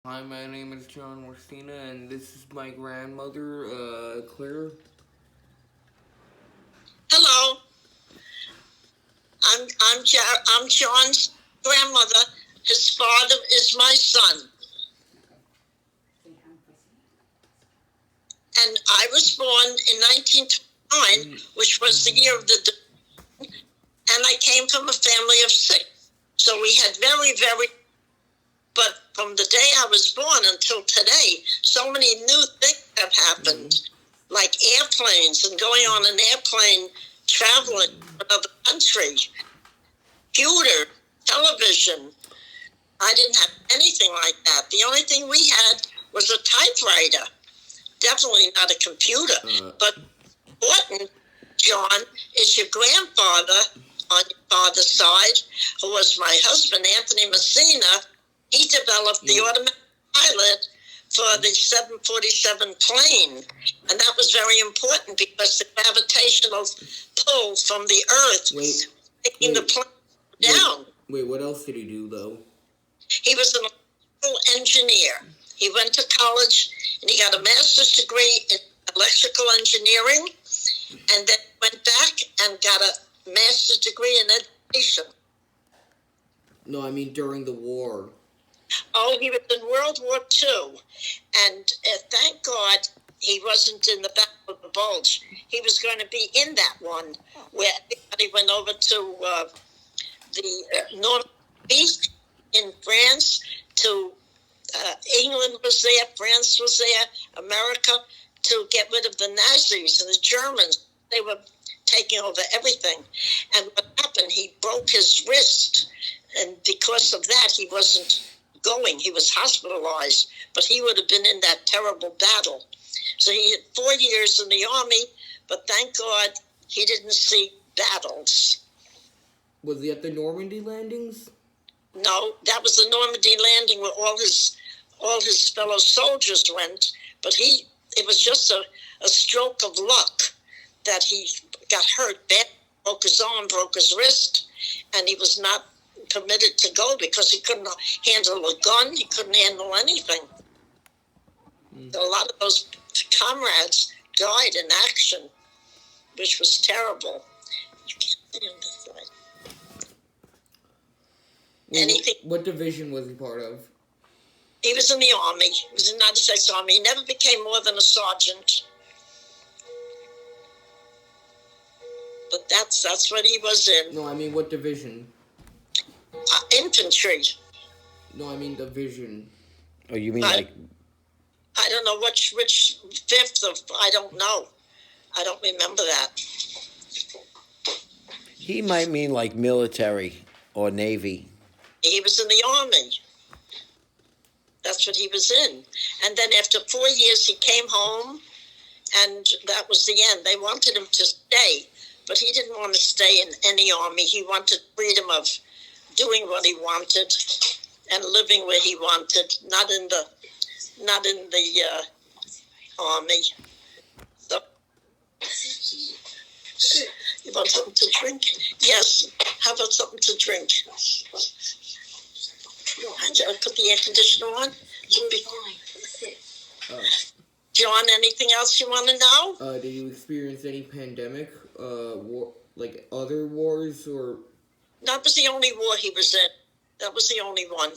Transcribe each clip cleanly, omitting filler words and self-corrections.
Hi, my name is John Orsina, and this is my grandmother, Claire. Hello, I'm John's grandmother. His father is my son, and I was born in 1929, which was the year of the, and I came from a family of six. So we had but from the day I was born until today, so many new things have happened, like airplanes and going on an airplane, traveling to another country, computer, television. I didn't have anything like that. The only thing we had was a typewriter. Definitely not a computer. But important, John, is your grandfather on your father's side, who was my husband, Anthony Messina. He developed the automatic pilot for the 747 plane. And that was very important because the gravitational pull from the Earth taking the plane down. Wait, what else did he do, though? He was an electrical engineer. He went to college and he got a master's degree in electrical engineering, and then went back and got a master's degree in education. No, I mean during the war. Oh, he was in World War II, and thank God he wasn't in the Battle of the Bulge. He was going to be in that one where everybody went over to the Northeast in France, to England was there, France was there, America, to get rid of the Nazis and the Germans. They were taking over everything. And what happened, he broke his wrist, and because of that, he wasn't going. He was hospitalized, but he would have been in that terrible battle. So he had 4 years in the army, but thank God he didn't see battles. Was he at the Normandy landings? No, that was the Normandy landing where all his fellow soldiers went, but it was just a stroke of luck that he got hurt bad, broke his arm, broke his wrist, and he was not permitted to go because he couldn't handle a gun, he couldn't handle anything. So a lot of those comrades died in action, which was terrible. You can't stay on this side. Anything. What division was he part of? He was in the Army. He was in the United States Army. He never became more than a sergeant. But that's what he was in. No, I mean what division? Infantry. No, I mean division. Oh, you mean like... I don't know which fifth of... I don't know. I don't remember that. He might mean like military or Navy. He was in the Army. That's what he was in. And then after 4 years, he came home, and that was the end. They wanted him to stay, but he didn't want to stay in any army. He wanted freedom of doing what he wanted and living where he wanted, not in the army. So, you want something to drink? Yes. How about something to drink? I put the air conditioner on. John, anything else you want to know? Did you experience any pandemic, war, like other wars, or? That was the only war he was in. That was the only one.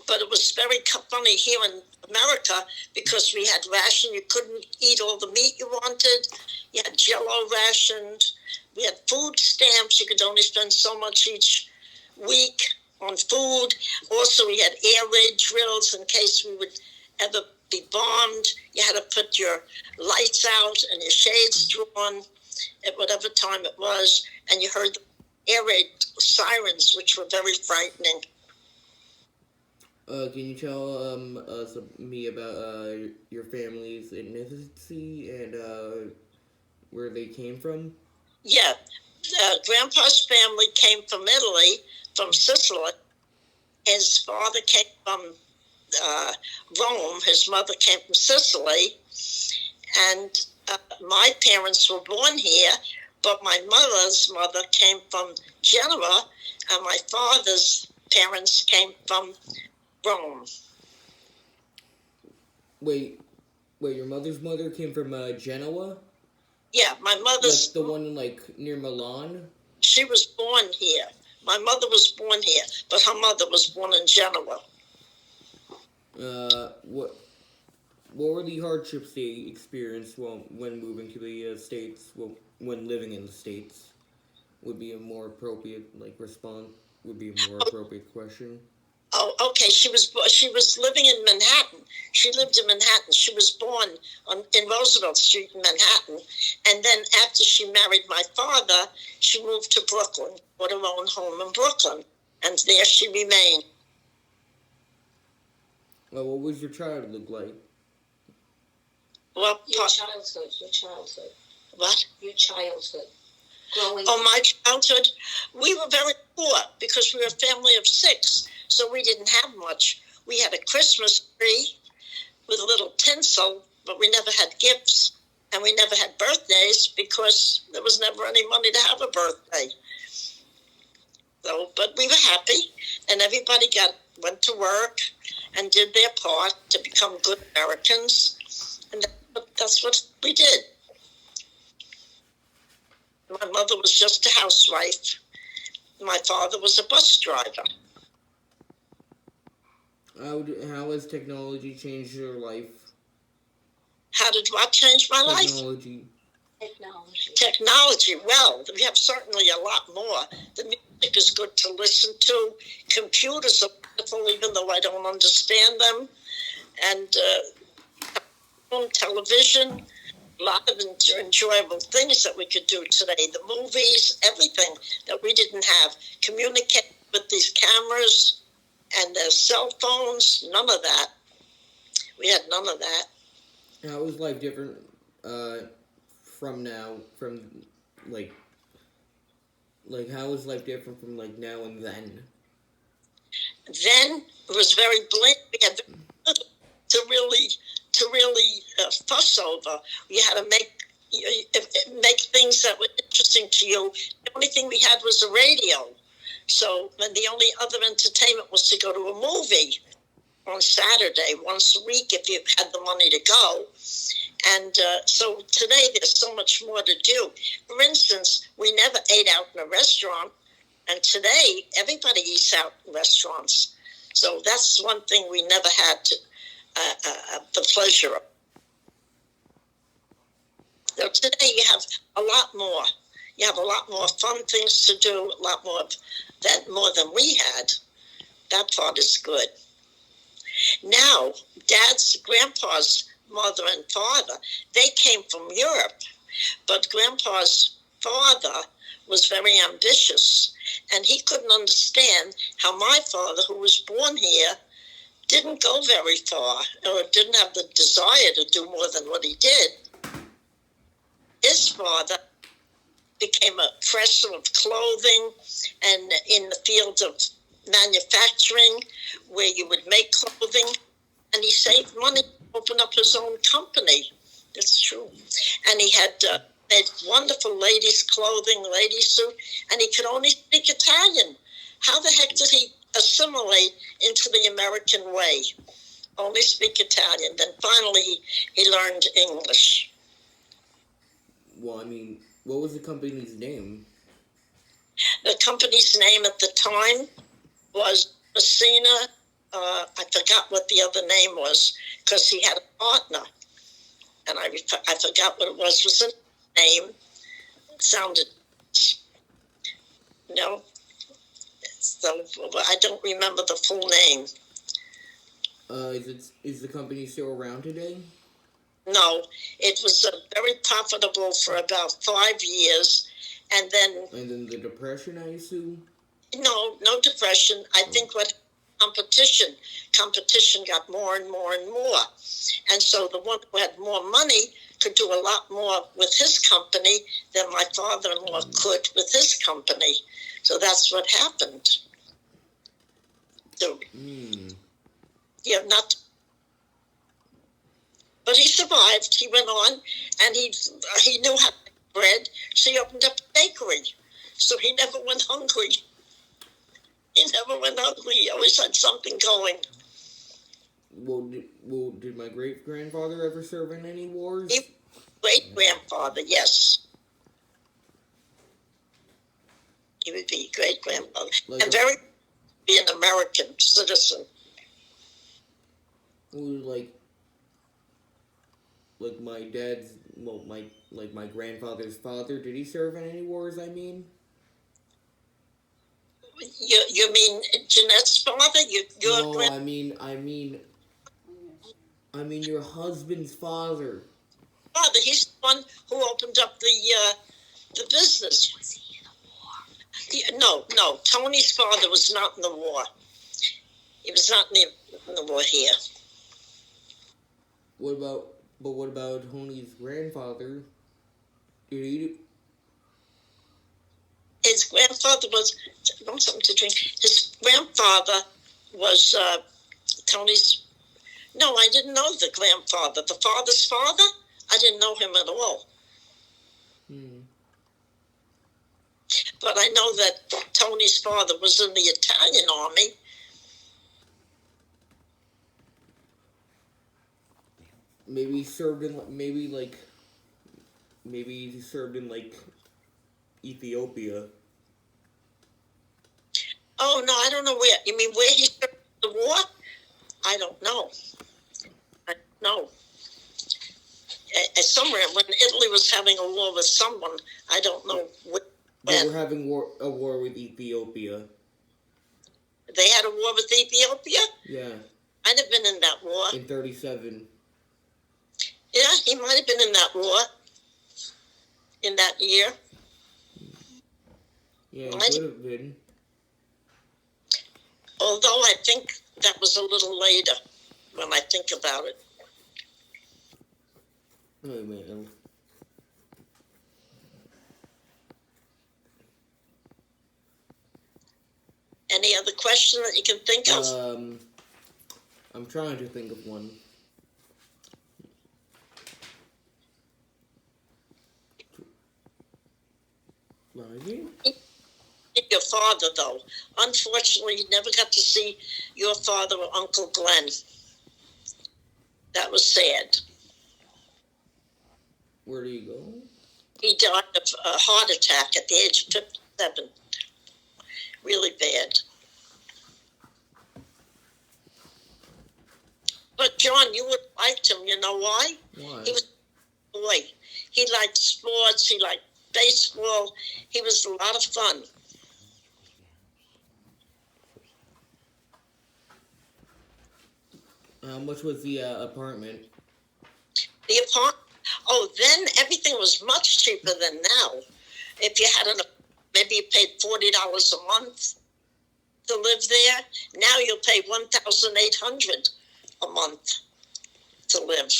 But it was very funny here in America because we had ration. You couldn't eat all the meat you wanted. You had Jell-O rationed. We had food stamps. You could only spend so much each week on food. Also, we had air raid drills in case we would ever be bombed. You had to put your lights out and your shades drawn at whatever time it was, and you heard the air raid sirens, which were very frightening. Can you tell me about your family's ethnicity and where they came from? Yeah, Grandpa's family came from Italy, from Sicily. His father came from Rome. His mother came from Sicily. And my parents were born here, but my mother's mother came from Genoa, and my father's parents came from Rome. Wait, your mother's mother came from Genoa, Yeah, my mother's. like the one like near Milan. She was born here. My mother was born here, but her mother was born in Genoa. What were the hardships they experienced when moving to the states? Well, when living in the states, would be a more appropriate response. Would be a more appropriate question. Oh, okay. She was living in Manhattan. She lived in Manhattan. She was born in Roosevelt Street in Manhattan, and then after she married my father, she moved to Brooklyn, bought her own home in Brooklyn, and there she remained. Well, what was your childhood like? Well, Your childhood. What? Your childhood. Growing Oh, my childhood, we were very poor because we were a family of 6, so we didn't have much. We had a Christmas tree with a little tinsel, but we never had gifts, and we never had birthdays because there was never any money to have a birthday. So, but we were happy, and everybody went to work and did their part to become good Americans, and that's what we did. My mother was just a housewife. My father was a bus driver. How has technology changed your life? How did what change my life? Technology. Technology. Well, we have certainly a lot more. The music is good to listen to. Computers are wonderful, even though I don't understand them. And television. A lot of enjoyable things that we could do today. The movies, everything that we didn't have. Communicate with these cameras and their cell phones, none of that. We had none of that. How is life different from now? How is life different from now and then? Then it was very bleak. We had to really fuss over. We had to make things that were interesting to you. The only thing we had was a radio. So, and the only other entertainment was to go to a movie on Saturday once a week if you had the money to go. And so today there's so much more to do. For instance, we never ate out in a restaurant, and today everybody eats out in restaurants. So that's one thing we never had the pleasure of. So today you have a lot more. You have a lot more fun things to do, a lot more than we had. That part is good. Now, Grandpa's mother and father, they came from Europe, but Grandpa's father was very ambitious, and he couldn't understand how my father, who was born here, didn't go very far, or didn't have the desire to do more than what he did. His father became a presser of clothing and in the field of manufacturing, where you would make clothing, and he saved money to open up his own company. That's true. And he had made wonderful ladies' clothing, ladies' suit, and he could only speak Italian. How the heck did he assimilate into the American way? Only speak Italian. Then finally he learned English. Well, I mean, what was the company's name? The company's name at the time was Messina. I forgot what the other name was because he had a partner, and I forgot what it was. It was a name. It sounded, so I don't remember the full name. Is the company still around today? No, it was very profitable for about 5 years, and then the depression, I assume. No depression. I think what competition got more and more and more, and so the one who had more money could do a lot more with his company than my father-in-law could with his company. So that's what happened. So, but he survived. He went on, and he knew how to make bread, so he opened up a bakery. So he never went hungry. He never went hungry. He always had something going. Did my great grandfather ever serve in any wars? Great grandfather, yes. He would be great grandfather. Like And very be an American citizen. like my dad's my grandfather's father, did he serve in any wars, I mean? You mean Jeanette's father? Your No, I mean your husband's father. grandfather, he's the one who opened up the business. Was he in a war? No, Tony's father was not in the war. He was not in the war here. What about Tony's grandfather? Did he? His grandfather was, I want something to drink. His grandfather was Tony's. No, I didn't know the grandfather. The father's father? I didn't know him at all. But I know that Tony's father was in the Italian army. Maybe he served in Ethiopia. Oh, no, I don't know where. You mean where he served the war? I don't know. I don't know. Somewhere when Italy was having a war with someone, I don't know They when. were having a war with Ethiopia. They had a war with Ethiopia? Yeah, I'd have been in that war. in '37. Yeah, he might have been in that war in that year. Yeah, it Might- could have been. Although I think that was a little later when I think about it. Wait a minute. Any other question that you can think of? I'm trying to think of one. Maybe? Your father, though. Unfortunately, you never got to see your father or Uncle Glenn. That was sad. Where do you go? He died of a heart attack at the age of 57. Really bad. But John, you would have liked him. You know why? Why? He was a boy. He liked sports. He liked baseball. He was a lot of fun. How much was the apartment? The apartment. Oh, then everything was much cheaper than now. If you had maybe you paid $40 a month to live there. Now you'll pay $1,800 a month to live.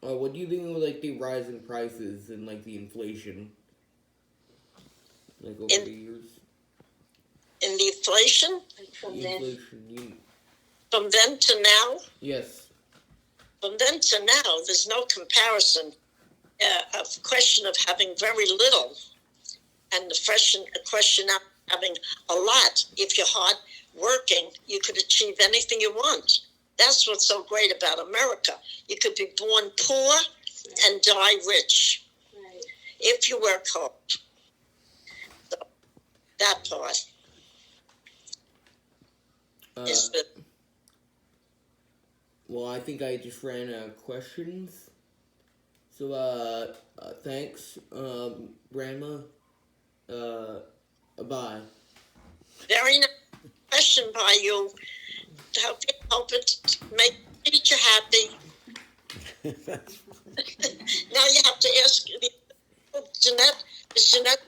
What do you think of the rise in prices and the inflation? Over the years? In the inflation, From then, Inflation, from then to now, yes. from then to now, there's no comparison. A question of having very little and a question of having a lot. If you're hard working, you could achieve anything you want. That's what's so great about America. You could be born poor and die rich right. if you work hard. So that part is the Well, I think I just ran out of questions. So, thanks, Grandma. Bye. very nice question by you. Hope it make teacher happy. Now you have to ask Jeanette. Is Jeanette